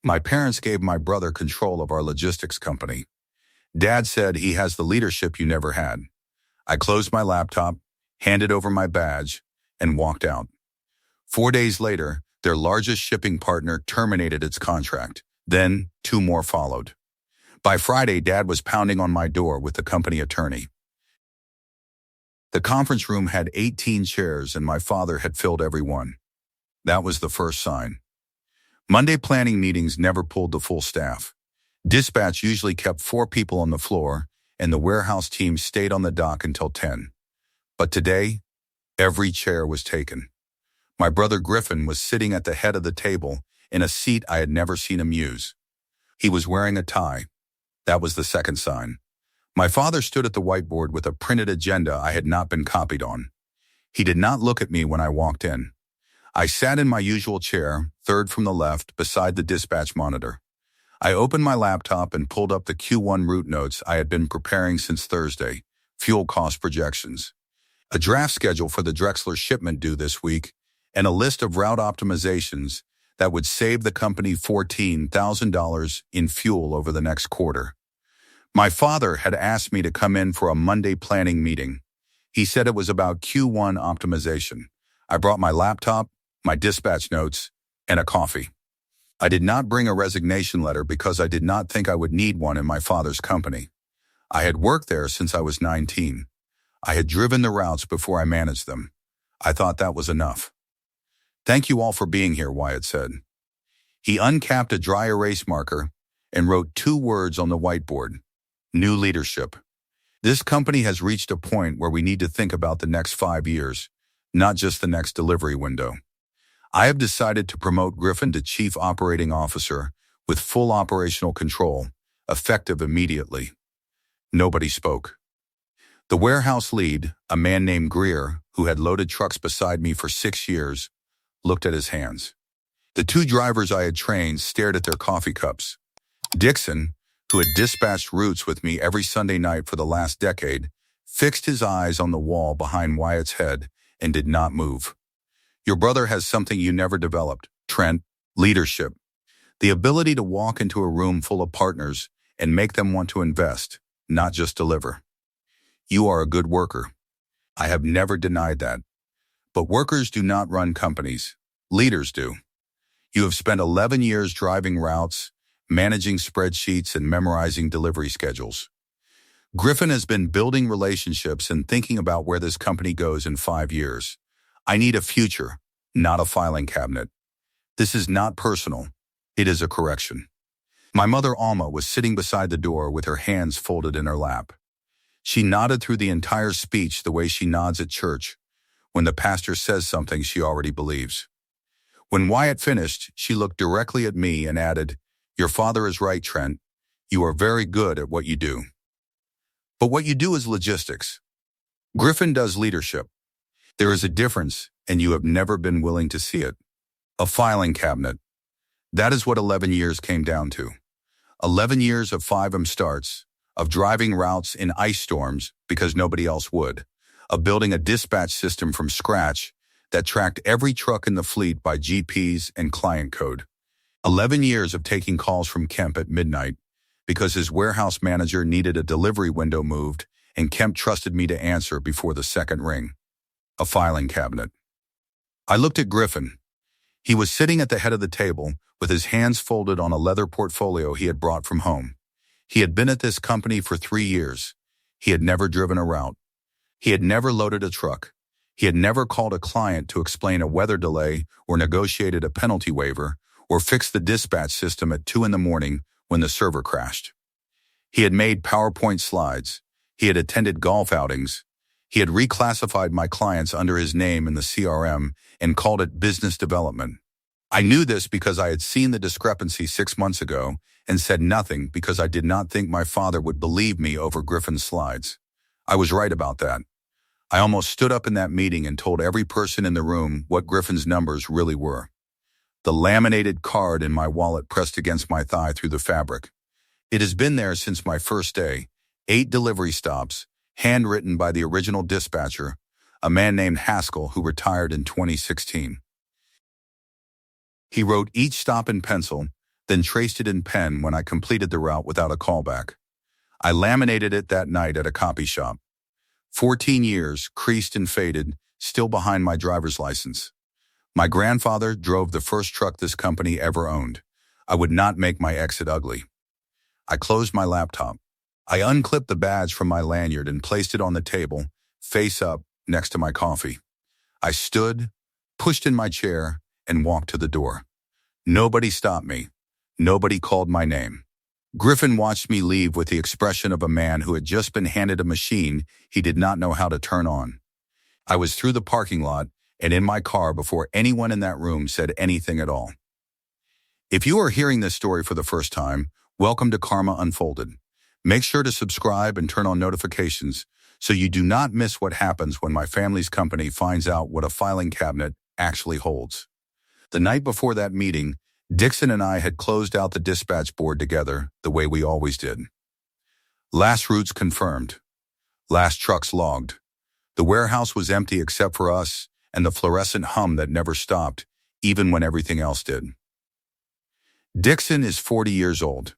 My parents gave my brother control of our logistics company. Dad said he has the leadership you never had. I closed my laptop, handed over my badge, and walked out. 4 days later, their largest shipping partner terminated its contract. Then, 2 more followed. By Friday, Dad was pounding on my door with the company attorney. The conference room had 18 chairs and my father had filled every one. That was the first sign. Monday planning meetings never pulled the full staff. Dispatch usually kept 4 people on the floor, and the warehouse team stayed on the dock until 10. But today, every chair was taken. My brother Griffin was sitting at the head of the table in a seat I had never seen him use. He was wearing a tie. That was the second sign. My father stood at the whiteboard with a printed agenda I had not been copied on. He did not look at me when I walked in. I sat in my usual chair, third from the left, beside the dispatch monitor. I opened my laptop and pulled up the Q1 route notes I had been preparing since Thursday, fuel cost projections, a draft schedule for the Drexler shipment due this week, and a list of route optimizations that would save the company $14,000 in fuel over the next quarter. My father had asked me to come in for a Monday planning meeting. He said it was about Q1 optimization. I brought my laptop, my dispatch notes, and a coffee. I did not bring a resignation letter because I did not think I would need one in my father's company. I had worked there since I was 19. I had driven the routes before I managed them. I thought that was enough. "Thank you all for being here," Wyatt said. He uncapped a dry erase marker and wrote 2 words on the whiteboard: new leadership. This company has reached a point where we need to think about the next 5 years, not just the next delivery window. I have decided to promote Griffin to Chief Operating Officer with full operational control, effective immediately. Nobody spoke. The warehouse lead, a man named Greer, who had loaded trucks beside me for 6 years, looked at his hands. The 2 drivers I had trained stared at their coffee cups. Dixon, who had dispatched routes with me every Sunday night for the last decade, fixed his eyes on the wall behind Wyatt's head and did not move. "Your brother has something you never developed, Trent: leadership. The ability to walk into a room full of partners and make them want to invest, not just deliver. You are a good worker. I have never denied that. But workers do not run companies. Leaders do. You have spent 11 years driving routes, managing spreadsheets, and memorizing delivery schedules. Griffin has been building relationships and thinking about where this company goes in 5 years. I need a future, not a filing cabinet. This is not personal. It is a correction." My mother Alma was sitting beside the door with her hands folded in her lap. She nodded through the entire speech the way she nods at church when the pastor says something she already believes. When Wyatt finished, she looked directly at me and added, "Your father is right, Trent. You are very good at what you do. But what you do is logistics. Griffin does leadership. There is a difference, and you have never been willing to see it. A filing cabinet. That is what 11 years came down to. 11 years of 5M starts, of driving routes in ice storms because nobody else would, of building a dispatch system from scratch that tracked every truck in the fleet by GPs and client code. 11 years of taking calls from Kemp at midnight because his warehouse manager needed a delivery window moved and Kemp trusted me to answer before the second ring. A filing cabinet." I looked at Griffin. He was sitting at the head of the table with his hands folded on a leather portfolio he had brought from home. He had been at this company for 3 years. He had never driven a route. He had never loaded a truck. He had never called a client to explain a weather delay or negotiated a penalty waiver or fixed the dispatch system at 2 in the morning when the server crashed. He had made PowerPoint slides. He had attended golf outings. He had reclassified my clients under his name in the CRM and called it business development. I knew this because I had seen the discrepancy 6 months ago and said nothing because I did not think my father would believe me over Griffin's slides. I was right about that. I almost stood up in that meeting and told every person in the room what Griffin's numbers really were. The laminated card in my wallet pressed against my thigh through the fabric. It has been there since my first day, 8 delivery stops, handwritten by the original dispatcher, a man named Haskell who retired in 2016. He wrote each stop in pencil, then traced it in pen when I completed the route without a callback. I laminated it that night at a copy shop. 14 years, creased and faded, still behind my driver's license. My grandfather drove the first truck this company ever owned. I would not make my exit ugly. I closed my laptop. I unclipped the badge from my lanyard and placed it on the table, face up, next to my coffee. I stood, pushed in my chair, and walked to the door. Nobody stopped me. Nobody called my name. Griffin watched me leave with the expression of a man who had just been handed a machine he did not know how to turn on. I was through the parking lot and in my car before anyone in that room said anything at all. If you are hearing this story for the first time, welcome to Karma Unfolded. Make sure to subscribe and turn on notifications so you do not miss what happens when my family's company finds out what a filing cabinet actually holds. The night before that meeting, Dixon and I had closed out the dispatch board together the way we always did. Last routes confirmed. Last trucks logged. The warehouse was empty except for us and the fluorescent hum that never stopped, even when everything else did. Dixon is 40 years old.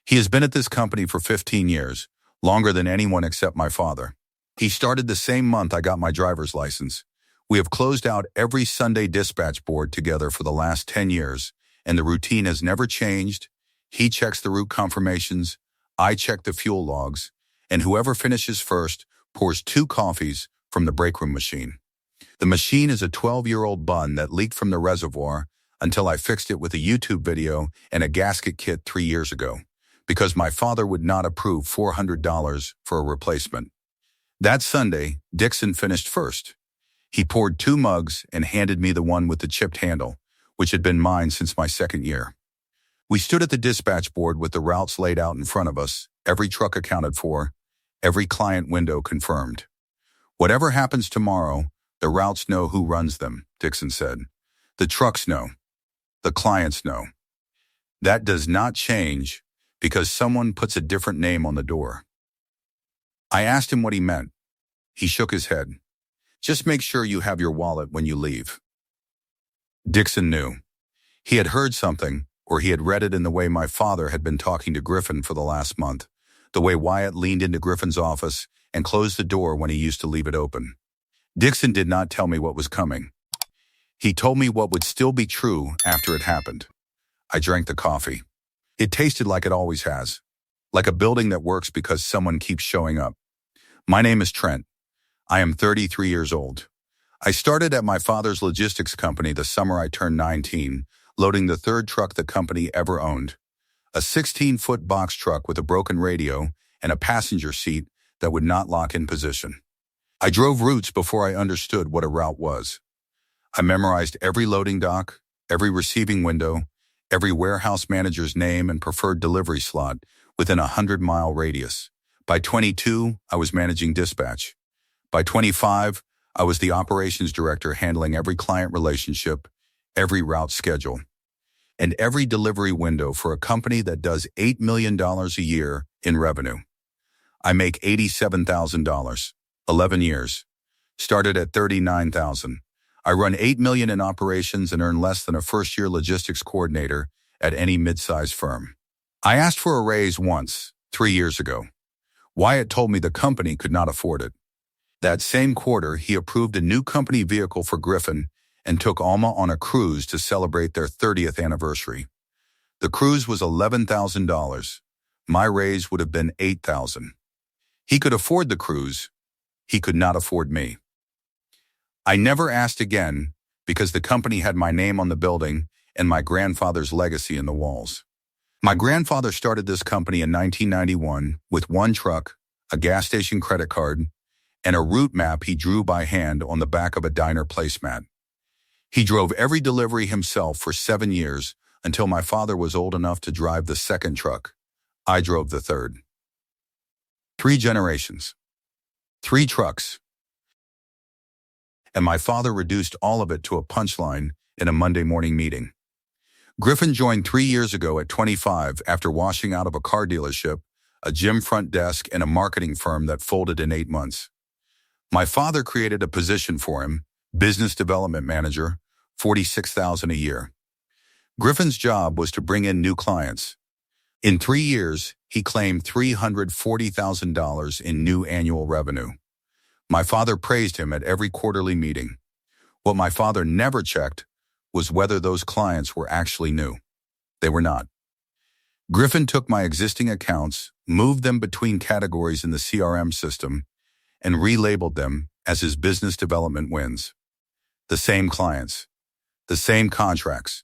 He has been at this company for 15 years, longer than anyone except my father. He started the same month I got my driver's license. We have closed out every Sunday dispatch board together for the last 10 years, and the routine has never changed. He checks the route confirmations, I check the fuel logs, and whoever finishes first pours 2 coffees from the break room machine. The machine is a 12-year-old bun that leaked from the reservoir until I fixed it with a YouTube video and a gasket kit 3 years ago, because my father would not approve $400 for a replacement. That Sunday, Dixon finished first. He poured 2 mugs and handed me the one with the chipped handle, which had been mine since my second year. We stood at the dispatch board with the routes laid out in front of us, every truck accounted for, every client window confirmed. Whatever happens tomorrow, the routes know who runs them, Dixon said. The trucks know. The clients know. That does not change because someone puts a different name on the door. I asked him what he meant. He shook his head. Just make sure you have your wallet when you leave. Dixon knew. He had heard something, or he had read it in the way my father had been talking to Griffin for the last month, the way Wyatt leaned into Griffin's office and closed the door when he used to leave it open. Dixon did not tell me what was coming. He told me what would still be true after it happened. I drank the coffee. It tasted like it always has, like a building that works because someone keeps showing up. My name is Trent. I am 33 years old. I started at my father's logistics company the summer I turned 19, loading the 3rd truck the company ever owned. A 16-foot box truck with a broken radio and a passenger seat that would not lock in position. I drove routes before I understood what a route was. I memorized every loading dock, every receiving window, every warehouse manager's name and preferred delivery slot within a 100-mile radius. By 22, I was managing dispatch. By 25, I was the operations director handling every client relationship, every route schedule, and every delivery window for a company that does $8 million a year in revenue. I make $87,000, 11 years. Started at $39,000. I run $8 million in operations and earn less than a first-year logistics coordinator at any mid-sized firm. I asked for a raise once, 3 years ago. Wyatt told me the company could not afford it. That same quarter, he approved a new company vehicle for Griffin and took Alma on a cruise to celebrate their 30th anniversary. The cruise was $11,000. My raise would have been $8,000. He could afford the cruise. He could not afford me. I never asked again because the company had my name on the building and my grandfather's legacy in the walls. My grandfather started this company in 1991 with 1 truck, a gas station credit card, and a route map he drew by hand on the back of a diner placemat. He drove every delivery himself for 7 years until my father was old enough to drive the 2nd truck. I drove the 3rd. 3 generations. 3 trucks. And my father reduced all of it to a punchline in a Monday morning meeting. Griffin joined 3 years ago at 25 after washing out of a car dealership, a gym front desk, and a marketing firm that folded in 8 months. My father created a position for him, business development manager, $46,000 a year. Griffin's job was to bring in new clients. In 3 years, he claimed $340,000 in new annual revenue. My father praised him at every quarterly meeting. What my father never checked was whether those clients were actually new. They were not. Griffin took my existing accounts, moved them between categories in the CRM system, and relabeled them as his business development wins. The same clients, the same contracts,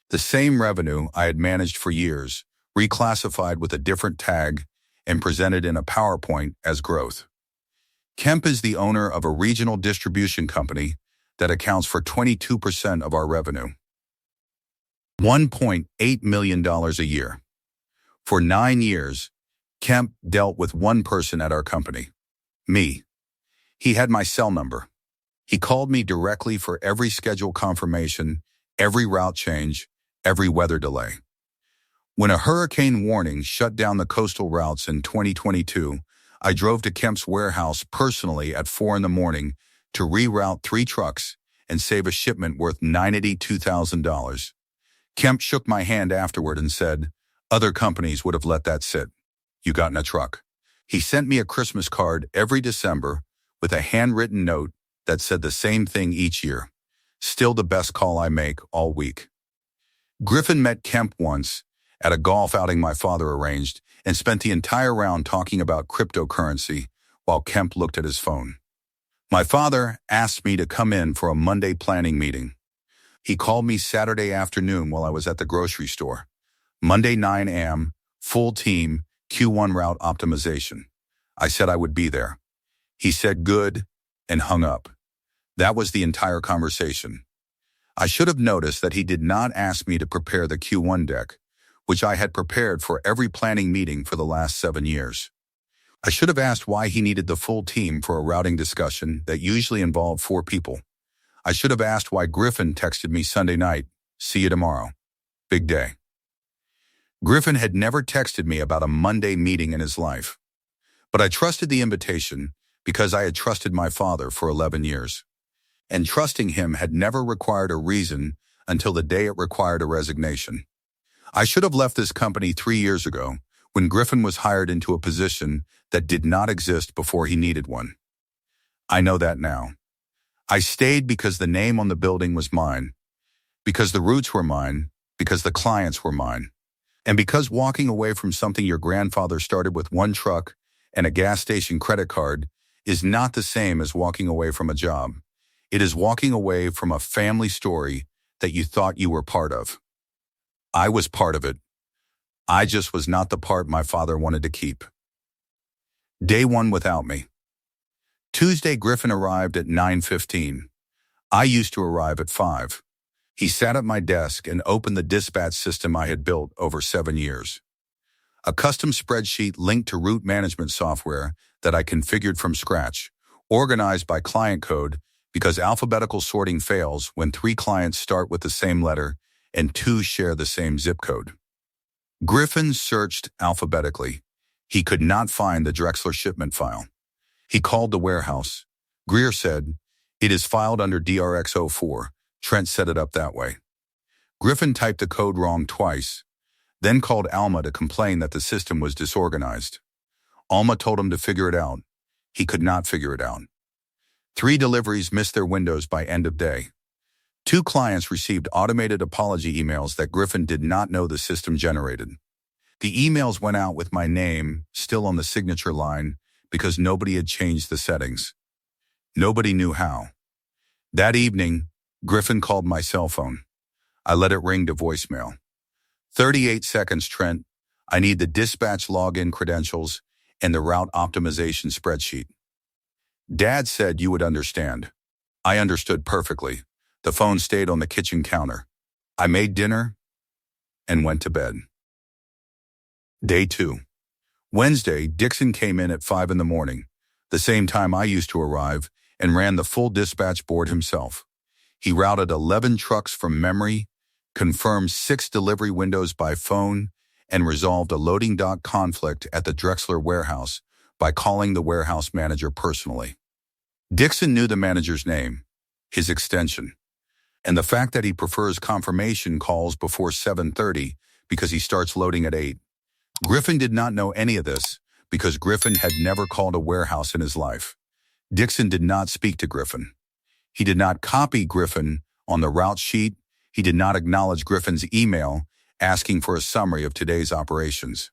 the same revenue I had managed for years, reclassified with a different tag and presented in a PowerPoint as growth. Kemp is the owner of a regional distribution company that accounts for 22% of our revenue. $1.8 million a year. For 9 years, Kemp dealt with one person at our company, me. He had my cell number. He called me directly for every schedule confirmation, every route change, every weather delay. When a hurricane warning shut down the coastal routes in 2022, I drove to Kemp's warehouse personally at 4 a.m. to reroute 3 trucks and save a shipment worth $92,000. Kemp shook my hand afterward and said, "Other companies would have let that sit. You got in a truck." He sent me a Christmas card every December with a handwritten note that said the same thing each year. Still the best call I make all week. Griffin met Kemp once at a golf outing my father arranged and spent the entire round talking about cryptocurrency while Kemp looked at his phone. My father asked me to come in for a Monday planning meeting. He called me Saturday afternoon while I was at the grocery store. Monday 9 a.m., full team, Q1 route optimization. I said I would be there. He said good and hung up. That was the entire conversation. I should have noticed that he did not ask me to prepare the Q1 deck, which I had prepared for every planning meeting for the last 7 years. I should have asked why he needed the full team for a routing discussion that usually involved 4 people. I should have asked why Griffin texted me Sunday night, "See you tomorrow. Big day." Griffin had never texted me about a Monday meeting in his life. But I trusted the invitation because I had trusted my father for 11 years. And trusting him had never required a reason until the day it required a resignation. I should have left this company 3 years ago when Griffin was hired into a position that did not exist before he needed one. I know that now. I stayed because the name on the building was mine, because the routes were mine, because the clients were mine, and because walking away from something your grandfather started with 1 truck and a gas station credit card is not the same as walking away from a job. It is walking away from a family story that you thought you were part of. I was part of it. I just was not the part my father wanted to keep. Day 1 without me. Tuesday, Griffin arrived at 9:15. I used to arrive at 5. He sat at my desk and opened the dispatch system I had built over 7 years. A custom spreadsheet linked to route management software that I configured from scratch, organized by client code because alphabetical sorting fails when 3 clients start with the same letter and 2 share the same zip code. Griffin searched alphabetically. He could not find the Drexler shipment file. He called the warehouse. Greer said, "It is filed under DRX04. Trent set it up that way." Griffin typed the code wrong twice, then called Alma to complain that the system was disorganized. Alma told him to figure it out. He could not figure it out. 3 deliveries missed their windows by end of day. 2 clients received automated apology emails that Griffin did not know the system generated. The emails went out with my name still on the signature line because nobody had changed the settings. Nobody knew how. That evening, Griffin called my cell phone. I let it ring to voicemail. 38 seconds, Trent. I need the dispatch login credentials and the route optimization spreadsheet. Dad said you would understand. I understood perfectly. The phone stayed on the kitchen counter. I made dinner and went to bed. Day 2. Wednesday, Dixon came in at 5 a.m, the same time I used to arrive, and ran the full dispatch board himself. He routed 11 trucks from memory, confirmed 6 delivery windows by phone, and resolved a loading dock conflict at the Drexler warehouse by calling the warehouse manager personally. Dixon knew the manager's name, his extension, And the fact that he prefers confirmation calls before 7:30 because he starts loading at 8. Griffin did not know any of this because Griffin had never called a warehouse in his life. Dixon did not speak to Griffin. He did not copy Griffin on the route sheet. He did not acknowledge Griffin's email asking for a summary of today's operations.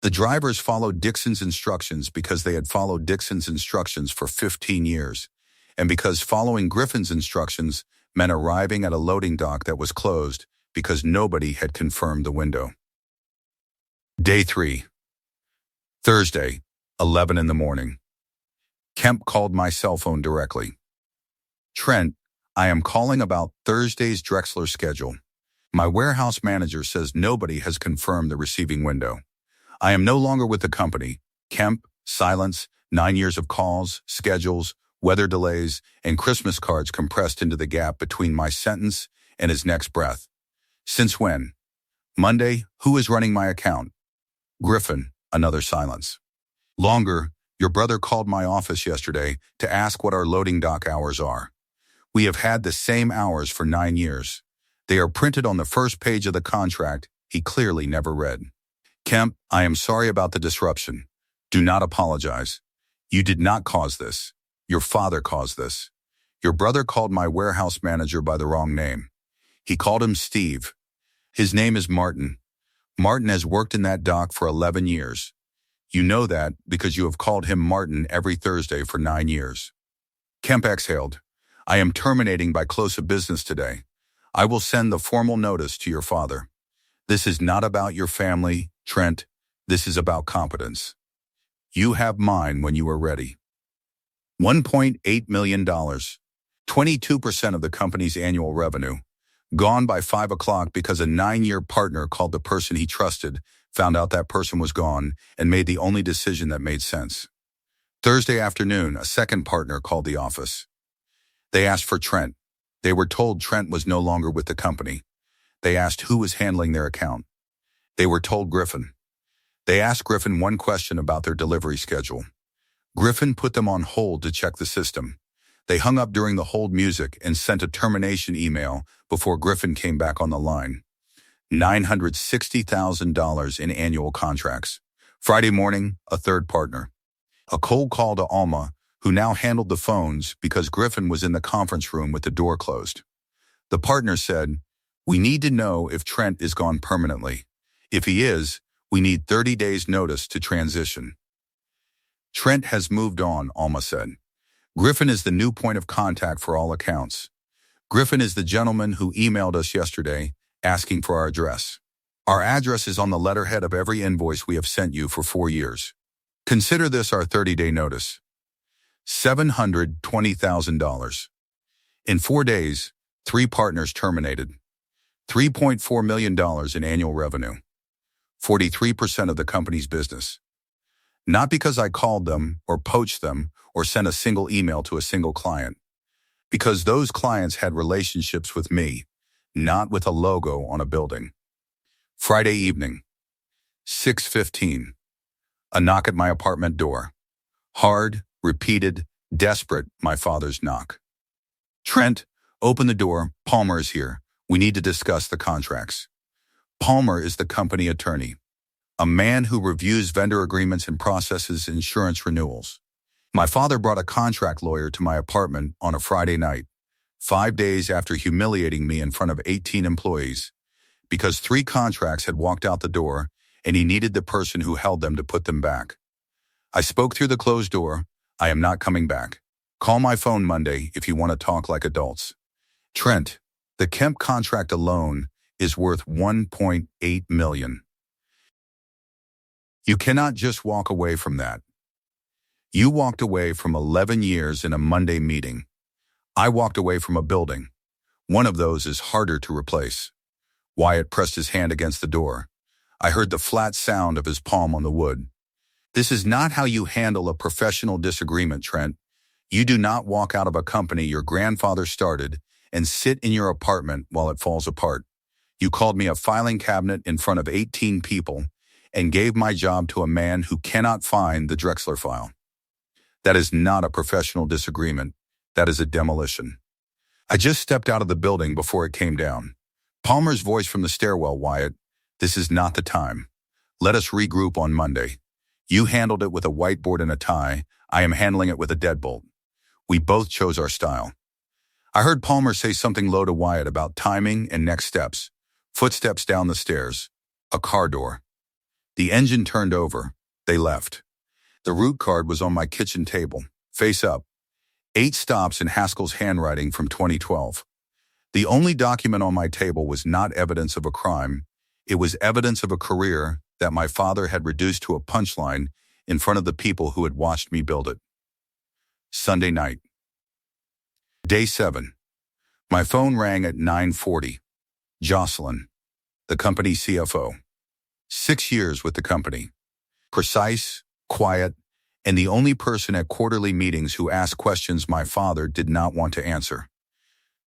The drivers followed Dixon's instructions because they had followed Dixon's instructions for 15 years, and because following Griffin's instructions meant arriving at a loading dock that was closed because nobody had confirmed the window. Day 3. Thursday, 11 in the morning. Kemp called my cell phone directly. Trent, I am calling about Thursday's Drexler schedule. My warehouse manager says nobody has confirmed the receiving window. I am no longer with the company. Kemp, silence, 9 years of calls, schedules, weather delays, and Christmas cards compressed into the gap between my sentence and his next breath. Since when? Monday, who is running my account? Griffin, another silence. Longer, your brother called my office yesterday to ask what our loading dock hours are. We have had the same hours for 9 years. They are printed on the first page of the contract he clearly never read. Kemp, I am sorry about the disruption. Do not apologize. You did not cause this. Your father caused this. Your brother called my warehouse manager by the wrong name. He called him Steve. His name is Martin. Martin has worked in that dock for 11 years. You know that because you have called him Martin every Thursday for 9 years. Kemp exhaled. I am terminating by close of business today. I will send the formal notice to your father. This is not about your family, Trent. This is about competence. You have mine when you are ready. $1.8 million, 22% of the company's annual revenue, gone by 5 o'clock because a 9-year partner called the person he trusted, found out that person was gone, and made the only decision that made sense. Thursday afternoon, a second partner called the office. They asked for Trent. They were told Trent was no longer with the company. They asked who was handling their account. They were told Griffin. They asked Griffin one question about their delivery schedule. Griffin put them on hold to check the system. They hung up during the hold music and sent a termination email before Griffin came back on the line. $960,000 in annual contracts. Friday morning, a third partner. A cold call to Alma, who now handled the phones because Griffin was in the conference room with the door closed. The partner said, "We need to know if Trent is gone permanently. If he is, we need 30 days notice to transition." Trent has moved on, Alma said. Griffin is the new point of contact for all accounts. Griffin is the gentleman who emailed us yesterday asking for our address. Our address is on the letterhead of every invoice we have sent you for 4 years. Consider this our 30-day notice. $720,000. In 4 days, 3 partners terminated. $3.4 million in annual revenue. 43% of the company's business. Not because I called them or poached them or sent a single email to a single client. Because those clients had relationships with me, not with a logo on a building. Friday evening, 6:15. A knock at my apartment door. Hard, repeated, desperate, my father's knock. Trent, open the door. Palmer is here. We need to discuss the contracts. Palmer is the company attorney, a man who reviews vendor agreements and processes insurance renewals. My father brought a contract lawyer to my apartment on a Friday night, 5 days after humiliating me in front of 18 employees, because 3 contracts had walked out the door and he needed the person who held them to put them back. I spoke through the closed door. I am not coming back. Call my phone Monday if you want to talk like adults. Trent, the Kemp contract alone is worth $1.8 million. You cannot just walk away from that. You walked away from 11 years in a Monday meeting. I walked away from a building. One of those is harder to replace. Wyatt pressed his hand against the door. I heard the flat sound of his palm on the wood. This is not how you handle a professional disagreement, Trent. You do not walk out of a company your grandfather started and sit in your apartment while it falls apart. You called me a filing cabinet in front of 18 people and gave my job to a man who cannot find the Drexler file. That is not a professional disagreement. That is a demolition. I just stepped out of the building before it came down. Palmer's voice from the stairwell, Wyatt, this is not the time. Let us regroup on Monday. You handled it with a whiteboard and a tie. I am handling it with a deadbolt. We both chose our style. I heard Palmer say something low to Wyatt about timing and next steps. Footsteps down the stairs. A car door. The engine turned over. They left. The route card was on my kitchen table, face up. 8 stops in Haskell's handwriting from 2012. The only document on my table was not evidence of a crime. It was evidence of a career that my father had reduced to a punchline in front of the people who had watched me build it. Sunday night. Day 7. My phone rang at 9:40. Jocelyn, the company CFO. 6 years with the company. Precise, quiet, and the only person at quarterly meetings who asked questions my father did not want to answer.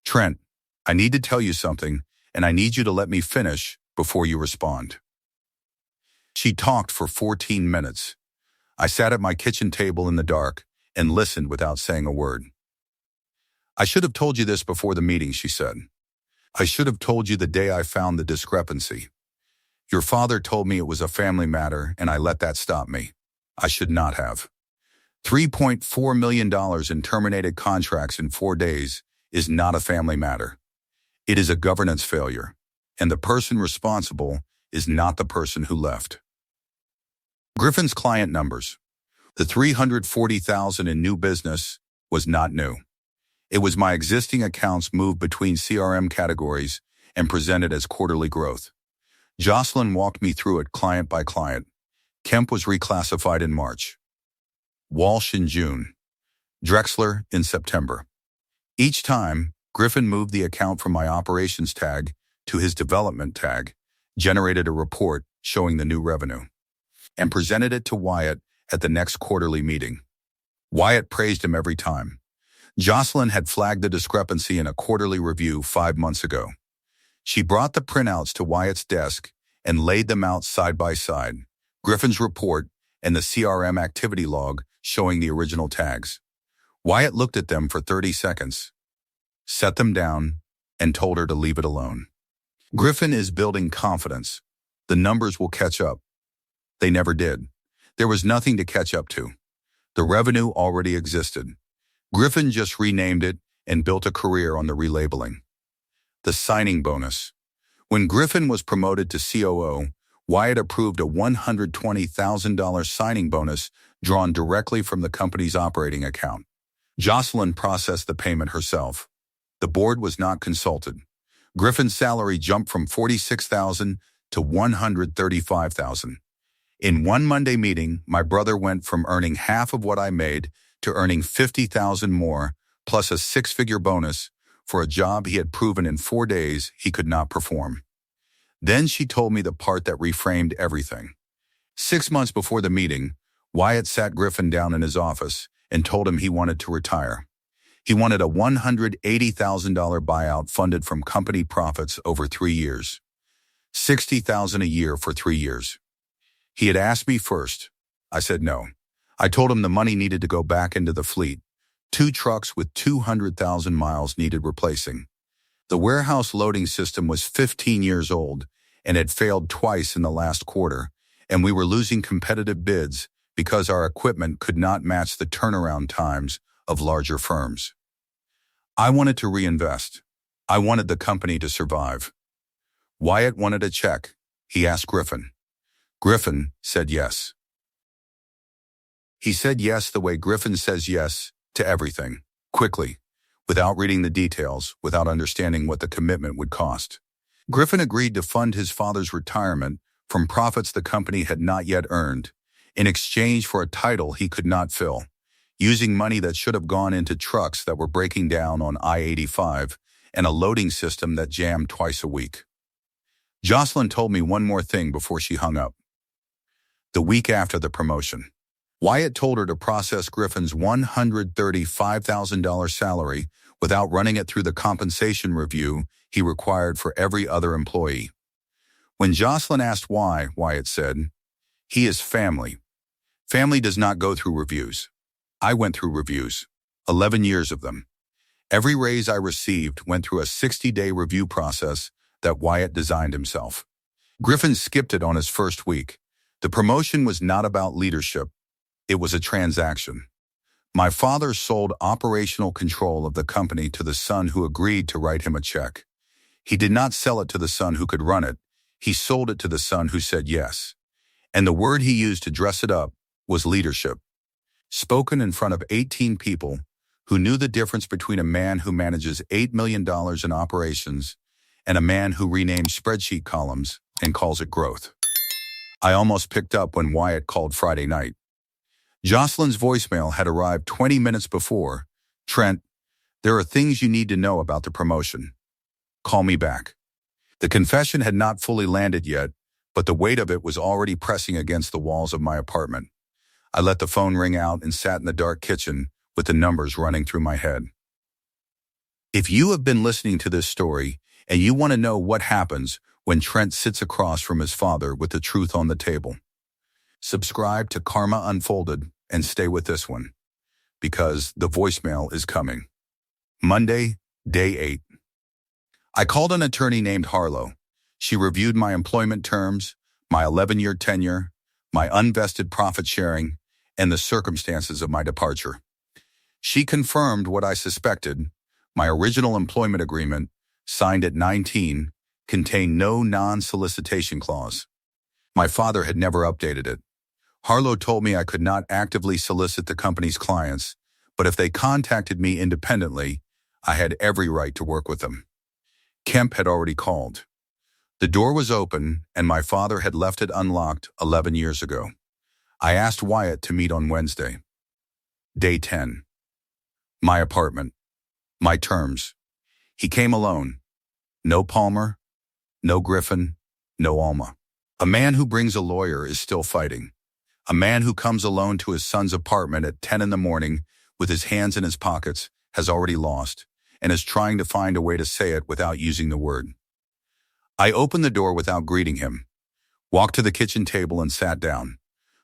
Trent, I need to tell you something, and I need you to let me finish before you respond. She talked for 14 minutes. I sat at my kitchen table in the dark and listened without saying a word. I should have told you this before the meeting, she said. I should have told you the day I found the discrepancy. Your father told me it was a family matter, and I let that stop me. I should not have. $3.4 million in terminated contracts in 4 days is not a family matter. It is a governance failure, and the person responsible is not the person who left. Griffin's client numbers. The $340,000 in new business was not new. It was my existing accounts moved between CRM categories and presented as quarterly growth. Jocelyn walked me through it client by client. Kemp was reclassified in March. Walsh in June. Drexler in September. Each time, Griffin moved the account from my operations tag to his development tag, generated a report showing the new revenue, and presented it to Wyatt at the next quarterly meeting. Wyatt praised him every time. Jocelyn had flagged the discrepancy in a quarterly review 5 months ago. She brought the printouts to Wyatt's desk and laid them out side by side, Griffin's report and the CRM activity log showing the original tags. Wyatt looked at them for 30 seconds, set them down, and told her to leave it alone. Griffin is building confidence. The numbers will catch up. They never did. There was nothing to catch up to. The revenue already existed. Griffin just renamed it and built a career on the relabeling. The signing bonus. When Griffin was promoted to COO, Wyatt approved a $120,000 signing bonus drawn directly from the company's operating account. Jocelyn processed the payment herself. The board was not consulted. Griffin's salary jumped from $46,000 to $135,000. In one Monday meeting, my brother went from earning half of what I made to earning $50,000 more, plus a 6-figure bonus for a job he had proven in 4 days he could not perform. Then she told me the part that reframed everything. 6 months before the meeting, Wyatt sat Griffin down in his office and told him he wanted to retire. He wanted a $180,000 buyout funded from company profits over 3 years. $60,000 a year for 3 years. He had asked me first. I said no. I told him the money needed to go back into the fleet. 2 trucks with 200,000 miles needed replacing. The warehouse loading system was 15 years old and had failed twice in the last quarter, and we were losing competitive bids because our equipment could not match the turnaround times of larger firms. I wanted to reinvest. I wanted the company to survive. Wyatt wanted a check. He asked Griffin. Griffin said yes. He said yes the way Griffin says yes to everything, quickly, without reading the details, without understanding what the commitment would cost. Griffin agreed to fund his father's retirement from profits the company had not yet earned, in exchange for a title he could not fill, using money that should have gone into trucks that were breaking down on I-85 and a loading system that jammed twice a week. Jocelyn told me one more thing before she hung up. The week after the promotion, Wyatt told her to process Griffin's $135,000 salary without running it through the compensation review he required for every other employee. When Jocelyn asked why, Wyatt said, "He is family. Family does not go through reviews. I went through reviews, 11 years of them. Every raise I received went through a 60-day review process that Wyatt designed himself. Griffin skipped it on his first week. The promotion was not about leadership. It was a transaction. My father sold operational control of the company to the son who agreed to write him a check. He did not sell it to the son who could run it. He sold it to the son who said yes. And the word he used to dress it up was leadership. Spoken in front of 18 people who knew the difference between a man who manages $8 million in operations and a man who renames spreadsheet columns and calls it growth. I almost picked up when Wyatt called Friday night. Jocelyn's voicemail had arrived 20 minutes before. "Trent, there are things you need to know about the promotion. Call me back." The confession had not fully landed yet, but the weight of it was already pressing against the walls of my apartment. I let the phone ring out and sat in the dark kitchen with the numbers running through my head. If you have been listening to this story and you want to know what happens when Trent sits across from his father with the truth on the table, subscribe to Karma Unfolded and stay with this one, because the voicemail is coming. Monday, day 8. I called an attorney named Harlow. She reviewed my employment terms, my 11-year tenure, my unvested profit sharing, and the circumstances of my departure. She confirmed what I suspected. My original employment agreement, signed at 19, contained no non-solicitation clause. My father had never updated it. Harlow told me I could not actively solicit the company's clients, but if they contacted me independently, I had every right to work with them. Kemp had already called. The door was open, and my father had left it unlocked 11 years ago. I asked Wyatt to meet on Wednesday. Day 10. My apartment. My terms. He came alone. No Palmer, no Griffin, no Alma. A man who brings a lawyer is still fighting. A man who comes alone to his son's apartment at 10 in the morning with his hands in his pockets has already lost and is trying to find a way to say it without using the word. I opened the door without greeting him, walked to the kitchen table and sat down.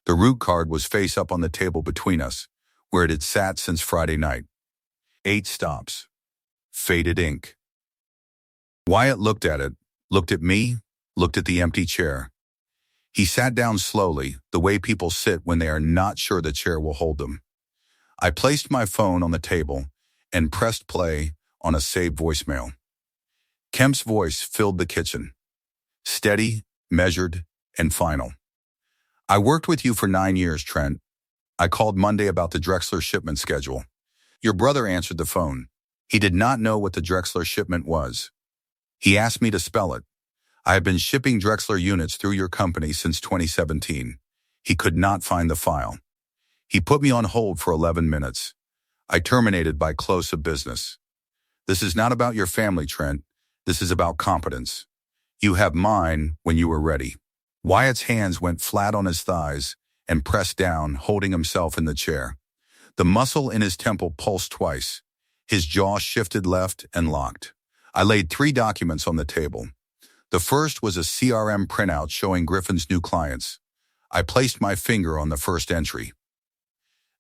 The root card was face up on the table between us, where it had sat since Friday night. 8 stops. Faded ink. Wyatt looked at it, looked at me, looked at the empty chair. He sat down slowly, the way people sit when they are not sure the chair will hold them. I placed my phone on the table and pressed play on a saved voicemail. Kemp's voice filled the kitchen. Steady, measured, and final. "I worked with you for 9 years, Trent. I called Monday about the Drexler shipment schedule. Your brother answered the phone. He did not know what the Drexler shipment was. He asked me to spell it. I have been shipping Drexler units through your company since 2017. He could not find the file. He put me on hold for 11 minutes. I terminated by close of business. This is not about your family, Trent. This is about competence. You have mine when you are ready." Wyatt's hands went flat on his thighs and pressed down, holding himself in the chair. The muscle in his temple pulsed twice. His jaw shifted left and locked. I laid 3 documents on the table. The first was a CRM printout showing Griffin's new clients. I placed my finger on the first entry.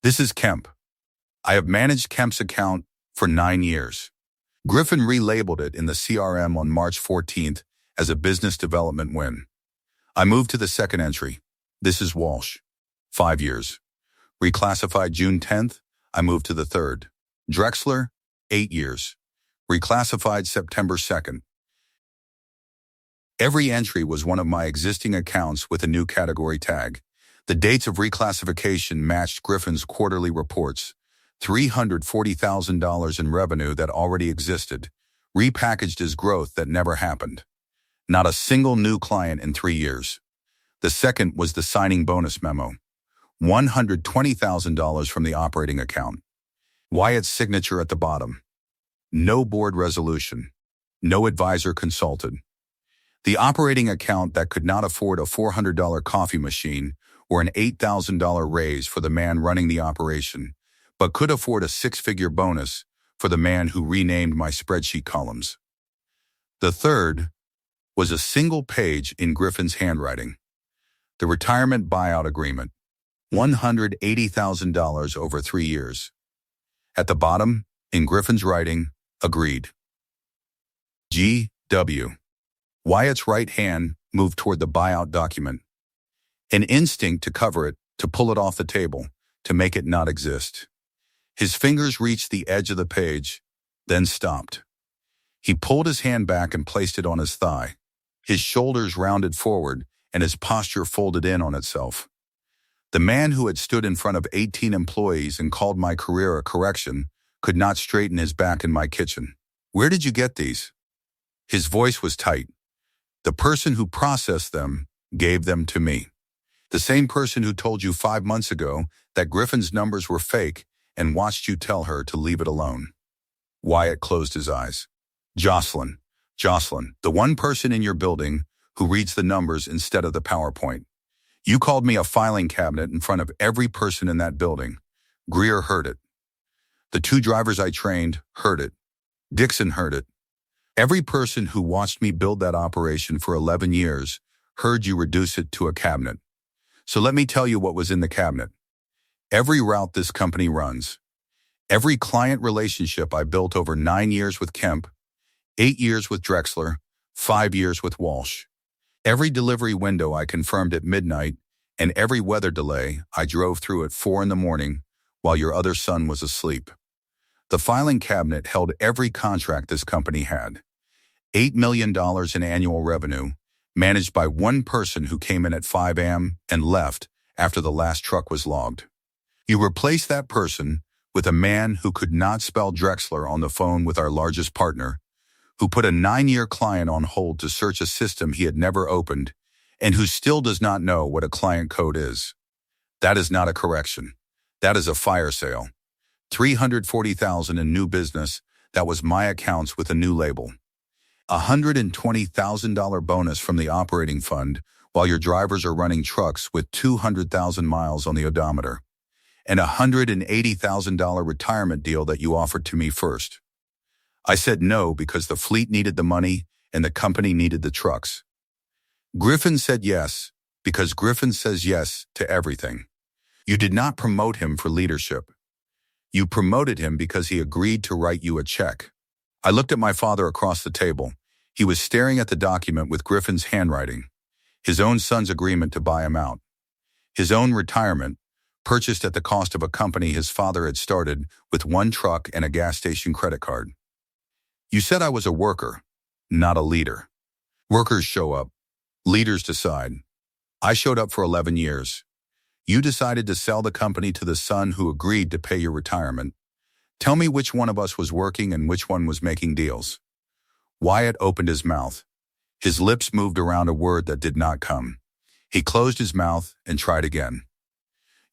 "This is Kemp. I have managed Kemp's account for 9 years. Griffin relabeled it in the CRM on March 14th as a business development win. I moved to the second entry. This is Walsh. 5 years. Reclassified June 10th, I moved to the third. Drexler, 8 years. Reclassified September 2nd. Every entry was one of my existing accounts with a new category tag. The dates of reclassification matched Griffin's quarterly reports. $340,000 in revenue that already existed, repackaged as growth that never happened. Not a single new client in 3 years. The second was the signing bonus memo. $120,000 from the operating account. Wyatt's signature at the bottom. No board resolution. No advisor consulted. The operating account that could not afford a $400 coffee machine or an $8,000 raise for the man running the operation, but could afford a 6-figure bonus for the man who renamed my spreadsheet columns. The third was a single page in Griffin's handwriting. The retirement buyout agreement. $180,000 over 3 years. At the bottom, In Griffin's writing, agreed. G.W. Wyatt's right hand moved toward the buyout document. An instinct to cover it, to pull it off the table, to make it not exist. His fingers reached the edge of the page, then stopped. He pulled his hand back and placed it on his thigh. His shoulders rounded forward and his posture folded in on itself. The man who had stood in front of 18 employees and called my career a correction could not straighten his back in my kitchen. Where did you get these? His voice was tight. The person who processed them gave them to me. The same person who told you 5 months ago that Griffin's numbers were fake and watched you tell her to leave it alone. Wyatt closed his eyes. Jocelyn, the one person in your building who reads the numbers instead of the PowerPoint. You called me a filing cabinet in front of every person in that building. Greer heard it. The 2 drivers I trained heard it. Dixon heard it. Every person who watched me build that operation for 11 years heard you reduce it to a cabinet. So let me tell you what was in the cabinet. Every route this company runs. Every client relationship I built over 9 years with Kemp, 8 years with Drexler, 5 years with Walsh. Every delivery window I confirmed at midnight, and every weather delay I drove through at 4 a.m. while your other son was asleep. The filing cabinet held every contract this company had. $8 million in annual revenue, managed by one person who came in at 5 a.m. and left after the last truck was logged. You replaced that person with a man who could not spell Drexler on the phone with our largest partner, who put a 9-year client on hold to search a system he had never opened, and who still does not know what a client code is. That is not a correction. That is a fire sale. $340,000 in new business, that was my accounts with a new label. $120,000 bonus from the operating fund while your drivers are running trucks with 200,000 miles on the odometer. And a $180,000 retirement deal that you offered to me first. I said no because the fleet needed the money and the company needed the trucks. Griffin said yes because Griffin says yes to everything. You did not promote him for leadership. You promoted him because he agreed to write you a check. I looked at my father across the table. He was staring at the document with Griffin's handwriting. His own son's agreement to buy him out. His own retirement, purchased at the cost of a company his father had started with 1 truck and a gas station credit card. You said I was a worker, not a leader. Workers show up. Leaders decide. I showed up for 11 years. You decided to sell the company to the son who agreed to pay your retirement. Tell me which one of us was working and which one was making deals. Wyatt opened his mouth. His lips moved around a word that did not come. He closed his mouth and tried again.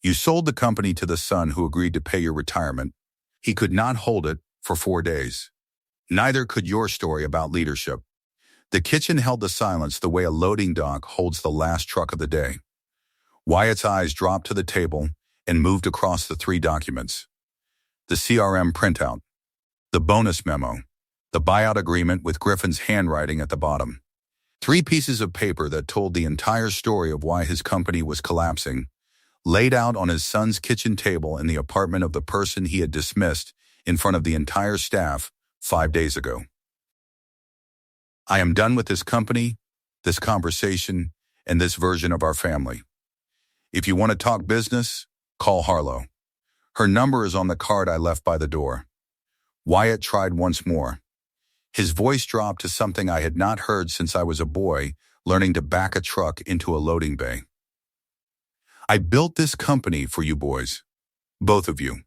You sold the company to the son who agreed to pay your retirement. He could not hold it for 4 days. Neither could your story about leadership. The kitchen held the silence the way a loading dock holds the last truck of the day. Wyatt's eyes dropped to the table and moved across the 3 documents. The CRM printout, the bonus memo, the buyout agreement with Griffin's handwriting at the bottom. 3 pieces of paper that told the entire story of why his company was collapsing, laid out on his son's kitchen table in the apartment of the person he had dismissed in front of the entire staff 5 days ago. I am done with this company, this conversation, and this version of our family. If you want to talk business, call Harlow. Her number is on the card I left by the door. Wyatt tried once more. His voice dropped to something I had not heard since I was a boy, learning to back a truck into a loading bay. I built this company for you boys. Both of you.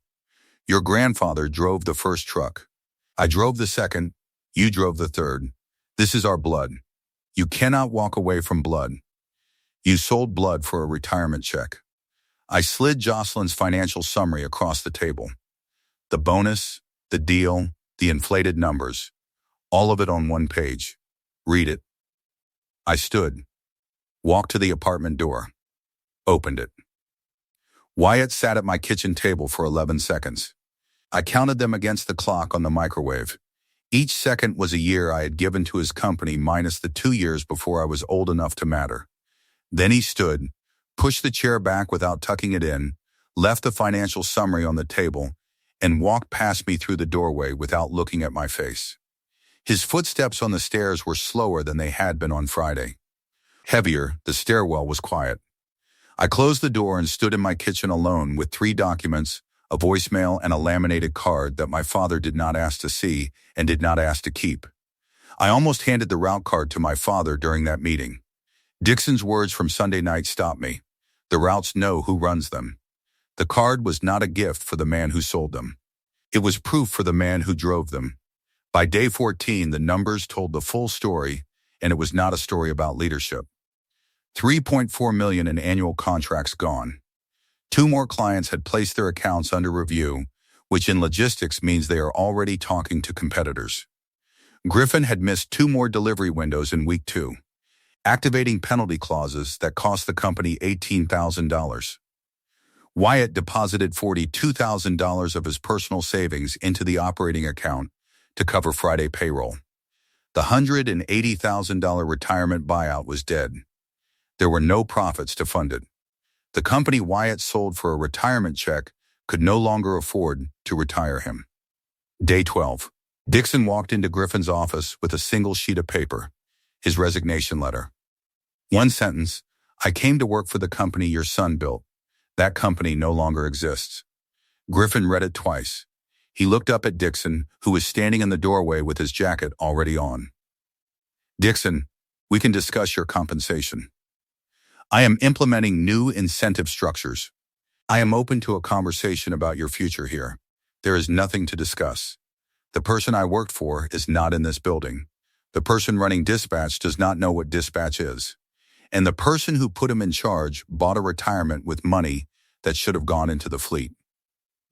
Your grandfather drove the first truck. I drove the second. You drove the third. This is our blood. You cannot walk away from blood. You sold blood for a retirement check. I slid Jocelyn's financial summary across the table. The bonus, the deal, the inflated numbers. All of it on 1 page. Read it. I stood. Walked to the apartment door. Opened it. Wyatt sat at my kitchen table for 11 seconds. I counted them against the clock on the microwave. Each second was a year I had given to his company minus the 2 years before I was old enough to matter. Then he stood, pushed the chair back without tucking it in, left the financial summary on the table, and walked past me through the doorway without looking at my face. His footsteps on the stairs were slower than they had been on Friday. Heavier, the stairwell was quiet. I closed the door and stood in my kitchen alone with 3 documents, a voicemail, and a laminated card that my father did not ask to see and did not ask to keep. I almost handed the route card to my father during that meeting. Dixon's words from Sunday night stopped me. The routes know who runs them. The card was not a gift for the man who sold them. It was proof for the man who drove them. By day 14, the numbers told the full story, and it was not a story about leadership. $3.4 million in annual contracts gone. 2 more clients had placed their accounts under review, which in logistics means they are already talking to competitors. Griffin had missed 2 more delivery windows in week 2, activating penalty clauses that cost the company $18,000. Wyatt deposited $42,000 of his personal savings into the operating account to cover Friday payroll. The $180,000 retirement buyout was dead. There were no profits to fund it. The company Wyatt sold for a retirement check could no longer afford to retire him. Day 12. Dixon walked into Griffin's office with a single sheet of paper, his resignation letter. 1 sentence, "I came to work for the company your son built. That company no longer exists." Griffin read it twice. He looked up at Dixon, who was standing in the doorway with his jacket already on. "Dixon, we can discuss your compensation. I am implementing new incentive structures. I am open to a conversation about your future here. There is nothing to discuss. The person I worked for is not in this building. The person running dispatch does not know what dispatch is. And the person who put him in charge bought a retirement with money that should have gone into the fleet."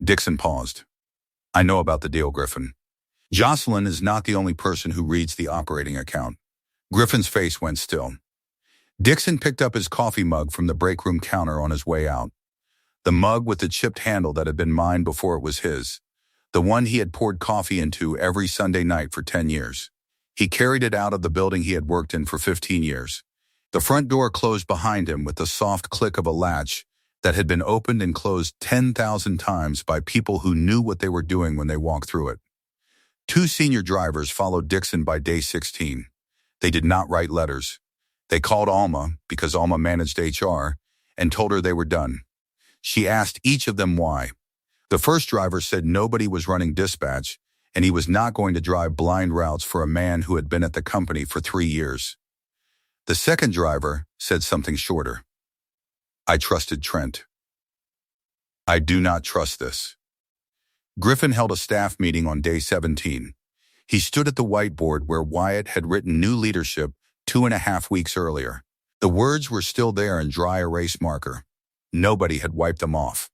Dixon paused. "I know about the deal, Griffin. Jocelyn is not the only person who reads the operating account." Griffin's face went still. Dixon picked up his coffee mug from the break room counter on his way out. The mug with the chipped handle that had been mine before it was his. The one he had poured coffee into every Sunday night for 10 years. He carried it out of the building he had worked in for 15 years. The front door closed behind him with the soft click of a latch that had been opened and closed 10,000 times by people who knew what they were doing when they walked through it. 2 senior drivers followed Dixon by day 16. They did not write letters. They called Alma, because Alma managed HR, and told her they were done. She asked each of them why. The first driver said nobody was running dispatch, and he was not going to drive blind routes for a man who had been at the company for 3 years. The second driver said something shorter. "I trusted Trent. I do not trust this." Griffin held a staff meeting on day 17. He stood at the whiteboard where Wyatt had written new leadership 2.5 weeks earlier. The words were still there in dry erase marker. Nobody had wiped them off.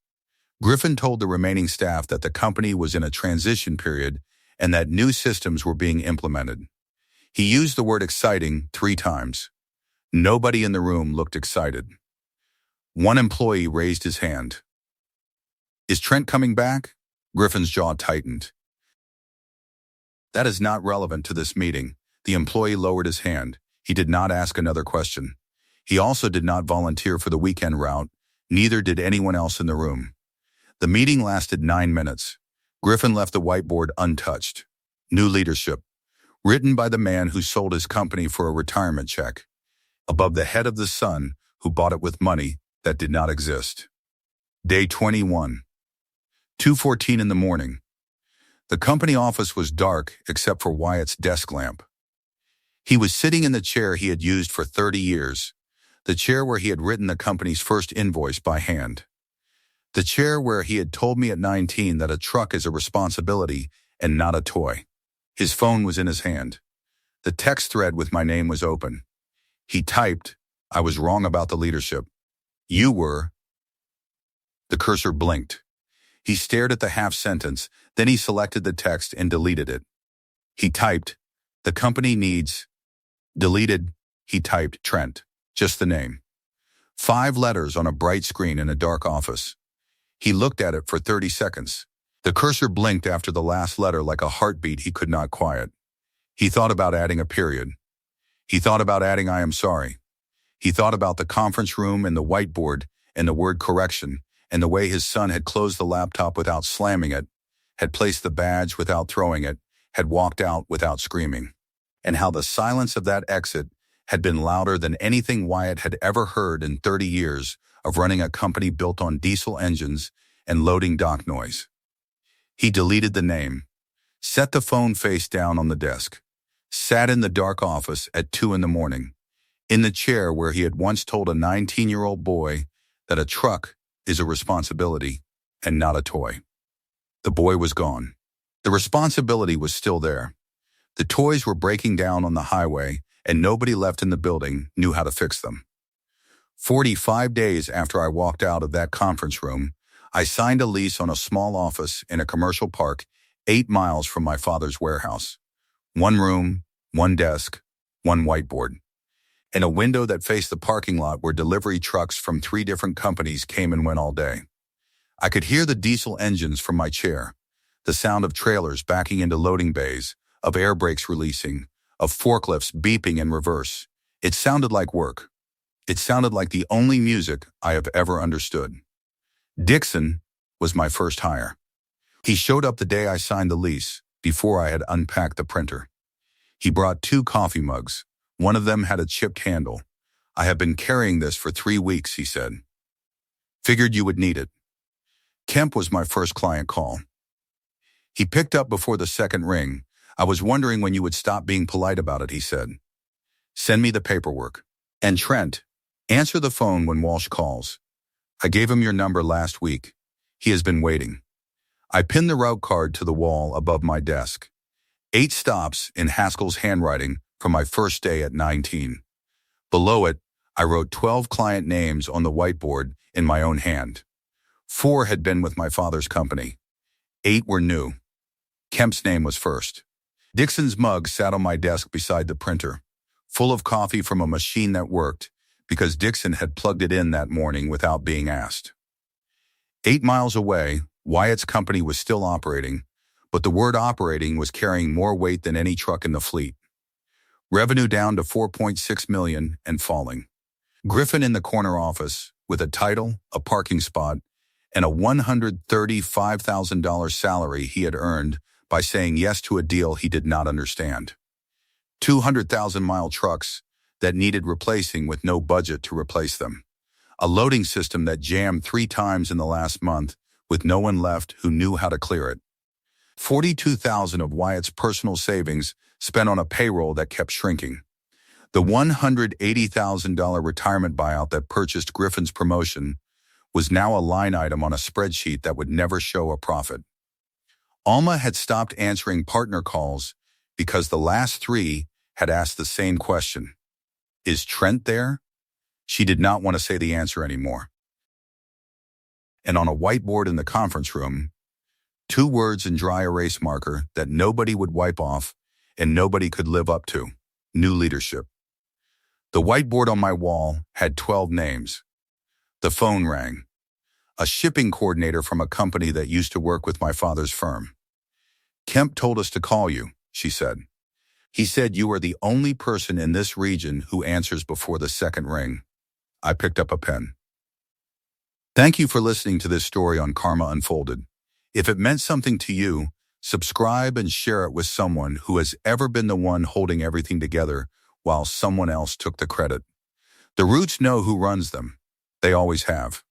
Griffin told the remaining staff that the company was in a transition period and that new systems were being implemented. He used the word exciting 3 times. Nobody in the room looked excited. One employee raised his hand. "Is Trent coming back?" Griffin's jaw tightened. "That is not relevant to this meeting." The employee lowered his hand. He did not ask another question. He also did not volunteer for the weekend route. Neither did anyone else in the room. The meeting lasted 9 minutes. Griffin left the whiteboard untouched. New leadership. Written by the man who sold his company for a retirement check. Above the head of the son who bought it with money that did not exist. Day 21. 2:14 in the morning. The company office was dark except for Wyatt's desk lamp. He was sitting in the chair he had used for 30 years, the chair where he had written the company's first invoice by hand. The chair where he had told me at 19 that a truck is a responsibility and not a toy. His phone was in his hand. The text thread with my name was open. He typed, "I was wrong about the leadership. You were." The cursor blinked. He stared at the half sentence, then he selected the text and deleted it. He typed, "The company needs." Deleted, he typed Trent, just the name. 5 letters on a bright screen in a dark office. He looked at it for 30 seconds. The cursor blinked after the last letter like a heartbeat he could not quiet. He thought about adding a period. He thought about adding "I am sorry." He thought about the conference room and the whiteboard and the word correction and the way his son had closed the laptop without slamming it had placed the badge without throwing it, had walked out without screaming, and how the silence of that exit had been louder than anything Wyatt had ever heard in 30 years of running a company built on diesel engines and loading dock noise. He deleted the name, set the phone face down on the desk, sat in the dark office at 2 in the morning, in the chair where he had once told a 19-year-old boy that a truck is a responsibility and not a toy. The boy was gone. The responsibility was still there. The toys were breaking down on the highway, and nobody left in the building knew how to fix them. 45 days after I walked out of that conference room, I signed a lease on a small office in a commercial park 8 miles from my father's warehouse. 1 room, 1 desk, 1 whiteboard, and a window that faced the parking lot where delivery trucks from 3 different companies came and went all day. I could hear the diesel engines from my chair, the sound of trailers backing into loading bays, of air brakes releasing, of forklifts beeping in reverse. It sounded like work. It sounded like the only music I have ever understood. Dixon was my first hire. He showed up the day I signed the lease, before I had unpacked the printer. He brought 2 coffee mugs. One of them had a chipped handle. "I have been carrying this for 3 weeks," he said. "Figured you would need it." Kemp was my first client call. He picked up before the second ring. "I was wondering when you would stop being polite about it," he said. "Send me the paperwork. And Trent, answer the phone when Walsh calls. I gave him your number last week. He has been waiting." I pinned the route card to the wall above my desk. 8 stops in Haskell's handwriting from my first day at 19. Below it, I wrote 12 client names on the whiteboard in my own hand. 4 had been with my father's company. 8 were new. Kemp's name was first. Dixon's mug sat on my desk beside the printer, full of coffee from a machine that worked, because Dixon had plugged it in that morning without being asked. 8 miles away, Wyatt's company was still operating, but the word operating was carrying more weight than any truck in the fleet. Revenue down to $4.6 million and falling. Griffin in the corner office, with a title, a parking spot, and a $135,000 salary he had earned by saying yes to a deal he did not understand. 200,000-mile trucks that needed replacing with no budget to replace them. A loading system that jammed 3 times in the last month with no one left who knew how to clear it. $42,000 of Wyatt's personal savings spent on a payroll that kept shrinking. The $180,000 retirement buyout that purchased Griffin's promotion was now a line item on a spreadsheet that would never show a profit. Alma had stopped answering partner calls because the last 3 had asked the same question. "Is Trent there?" She did not want to say the answer anymore. And on a whiteboard in the conference room, 2 words in dry erase marker that nobody would wipe off and nobody could live up to: new leadership. The whiteboard on my wall had 12 names. The phone rang. A shipping coordinator from a company that used to work with my father's firm. "Kemp told us to call you," she said. "He said you are the only person in this region who answers before the second ring." I picked up a pen. Thank you for listening to this story on Karma Unfolded. If it meant something to you, subscribe and share it with someone who has ever been the one holding everything together while someone else took the credit. The Roots know who runs them. They always have.